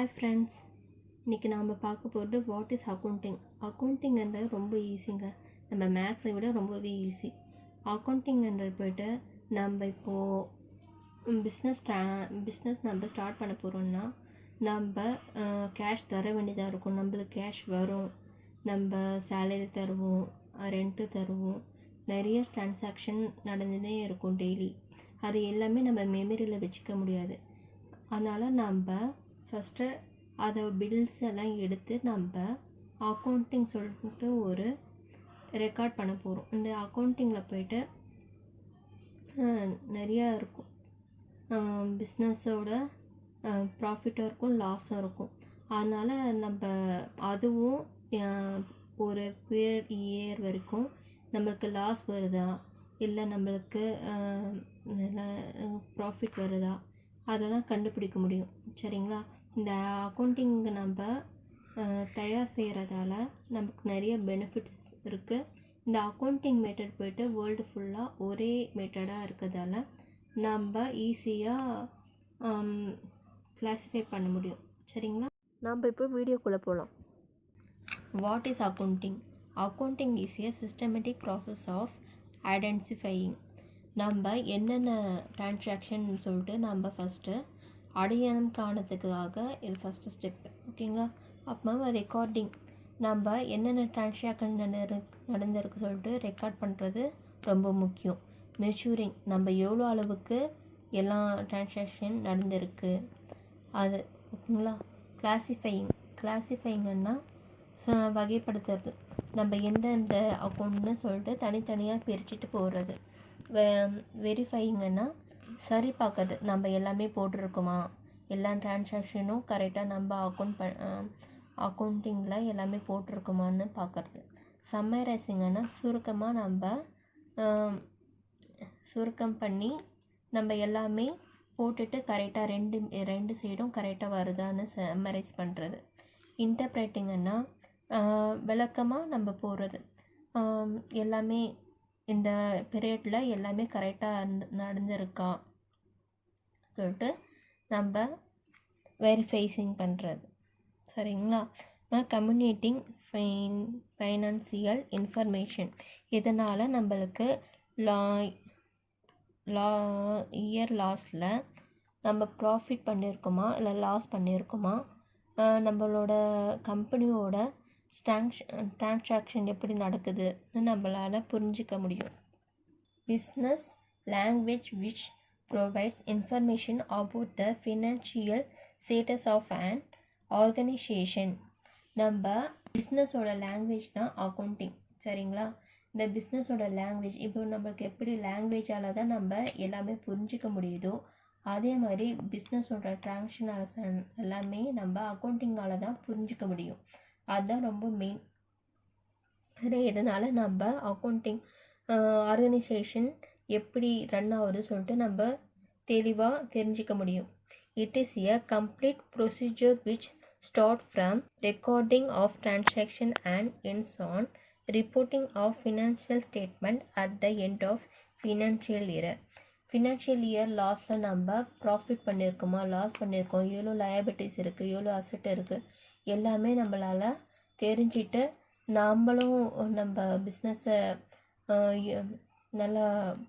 Hi friends, இன்றைக்கி நாம் பார்க்க போகிறது வாட் இஸ் அக்கௌண்டிங். அக்கௌண்டிங்ன்றது ரொம்ப ஈஸிங்க. நம்ம மேக்ஸை விட ரொம்பவே ஈஸி. அக்கௌண்டிங்ன்றது போய்ட்டு நம்ம இப்போது பிஸ்னஸ் நம்ம ஸ்டார்ட் பண்ண போகிறோம்னா நம்ம கேஷ் தர வேண்டியதாக இருக்கும். நம்மளுக்கு கேஷ் வரும், நம்ம சேலரி தருவோம், ரெண்ட்டு தருவோம், நிறைய ட்ரான்சாக்ஷன் நடந்துகிட்டே இருக்கும் டெய்லி. அது எல்லாமே நம்ம மெமரியில் வச்சுக்க முடியாது. அதனால் நம்ம ஃபஸ்ட்டு அதை பில்ஸ் எல்லாம் எடுத்து நம்ம அக்கௌண்டிங் சொல்லிட்டு ஒரு ரெக்கார்ட் பண்ண போகிறோம். இந்த அக்கௌண்டிங்கில் போய்ட்டு நிறையா இருக்கும். பிஸ்னஸோட ப்ராஃபிட்டும் இருக்கும், லாஸும் இருக்கும். அதனால் நம்ம அதுவும் ஒரு இயர் வரைக்கும் நம்மளுக்கு லாஸ் வருதா இல்லை நம்மளுக்கு ப்ராஃபிட் வருதா அதெல்லாம் கண்டுபிடிக்க முடியும். சரிங்களா? இந்த அக்கௌண்டிங்கு நம்ம தயார் செய்கிறதால நமக்கு நிறைய பெனிஃபிட்ஸ் இருக்குது. இந்த அக்கௌண்டிங் மெத்தட் போய்ட்டு வேர்ல்டு ஃபுல்லாக ஒரே மெத்தடாக இருக்கிறதால நம்ம ஈஸியாக கிளாஸிஃபை பண்ண முடியும். சரிங்களா? நம்ம இப்போ வீடியோக்குள்ளே போகலாம். What is accounting? Accounting is a systematic process of identifying. நம்ம என்னென்ன ட்ரான்சாக்ஷன் சொல்லிட்டு நம்ம ஃபஸ்ட்டு அடையாளம் காணத்துக்காக இது ஃபஸ்ட்டு ஸ்டெப்பு. ஓகேங்களா? அப்புறமா ரெக்கார்டிங். நம்ம என்னென்ன ட்ரான்சாக்ஷன் நடந்திருக்கு சொல்லிட்டு ரெக்கார்ட் பண்ணுறது ரொம்ப முக்கியம். மெச்சூரிங். நம்ம எவ்வளோ அளவுக்கு எல்லா ட்ரான்சாக்ஷன் நடந்திருக்கு அது. ஓகேங்களா? கிளாஸிஃபையிங்கன்னா வகைப்படுத்துறது. நம்ம எந்தெந்த அக்கௌண்ட்னு சொல்லிட்டு தனித்தனியாக பிரிச்சுட்டு போடுறது. வெரிஃபையிங்கன்னா சரி பார்க்குறது. நம்ம எல்லாமே போட்டிருக்கோமா, எல்லா ட்ரான்சாக்ஷனும் கரெக்டாக நம்ம அக்கௌண்டிங்கில் எல்லாமே போட்டிருக்கோமான்னு பார்க்குறது. சம்மரைசிங்கன்னா சுருக்கமாக நம்ம சுருக்கம் பண்ணி நம்ம எல்லாமே போட்டுட்டு கரெக்டாக ரெண்டு சைடும் கரெக்டாக வருதான்னு சம்மரைஸ் பண்ணுறது. இன்டர்ப்ரேட்டிங்கன்னா விளக்கமாக நம்ம போடுறது. எல்லாமே இந்த பீரியடில் எல்லாமே கரெக்டாக நடந்திருக்கா சொல்லிட்டு நம்ம வெரிஃபைசிங் பண்ணுறது. சரிங்களா? Communicating financial information. இதனால் நம்மளுக்கு இயர் லாஸில் நம்ம ப்ராஃபிட் பண்ணியிருக்கோமா இல்லை லாஸ் பண்ணியிருக்கோமா, நம்மளோட கம்பெனியோட ட்ரான்சாக்ஷன் எப்படி நடக்குதுன்னு நம்மளால் புரிஞ்சிக்க முடியும். Business language which provides information about the financial status of an organization. நம்ம பிஸ்னஸோட லாங்குவேஜ் தான் அக்கௌண்டிங். சரிங்களா? இந்த பிஸ்னஸோட லாங்குவேஜ் இப்போ நம்மளுக்கு எப்படி லாங்குவேஜால் தான் நம்ம எல்லாமே புரிஞ்சிக்க முடியுதோ அதே மாதிரி பிஸ்னஸோட ட்ரான்சாக்ஷன் எல்லாமே நம்ம அக்கௌண்டிங்கால் தான் புரிஞ்சிக்க முடியும். அதுதான் ரொம்ப மெயின். இதனால் நம்ம அக்கௌண்டிங் ஆர்கனைசேஷன் எப்படி ரன் ஆகுது சொல்லிட்டு நம்ம தெளிவாக தெரிஞ்சிக்க முடியும். It is a complete procedure which start from recording of transaction and ends on reporting of financial statement at the end of financial year. Financial year லாஸில் நம்ம ப்ராஃபிட் பண்ணியிருக்கோமா, லாஸ் பண்ணியிருக்கோம், எவ்வளோ லயபிலிட்டிஸ் இருக்குது, எவ்வளோ அசட் இருக்குது, எல்லாமே நம்மளால் தெரிஞ்சிட்டு நம்மளும் நம்ம பிஸ்னஸை நல்லா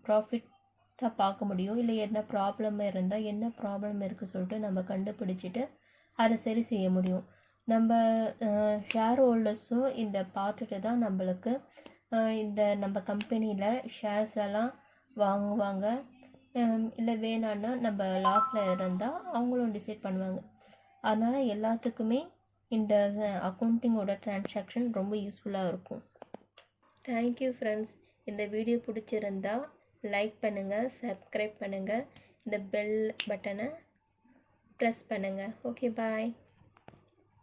ப்ராஃபிட்டாக பார்க்க முடியும். இல்லை என்ன ப்ராப்ளம் இருந்தால் என்ன ப்ராப்ளம் இருக்குது சொல்லிட்டு நம்ம கண்டுபிடிச்சிட்டு அதை சரி செய்ய முடியும். நம்ம ஷேர் ஹோல்டர்ஸும் இந்த பார்த்துட்டு தான் நம்மளுக்கு இந்த நம்ம கம்பெனியில் ஷேர்ஸ் எல்லாம் வாங்குவாங்க. இல்லை வேணான்னா நம்ம லாஸில் இருந்தால் அவங்களும் டிசைட் பண்ணுவாங்க. அதனால் எல்லாத்துக்குமே இந்த அக்கௌண்டிங்கோட ட்ரான்சாக்ஷன் ரொம்ப யூஸ்ஃபுல்லாக இருக்கும். Thank you friends. இந்த வீடியோ பிடிச்சிருந்தா லைக் பண்ணுங்கள், சப்ஸ்கிரைப் பண்ணுங்கள், இந்த பெல் பட்டனை ப்ரெஸ் பண்ணுங்கள். ஓகே, பாய்.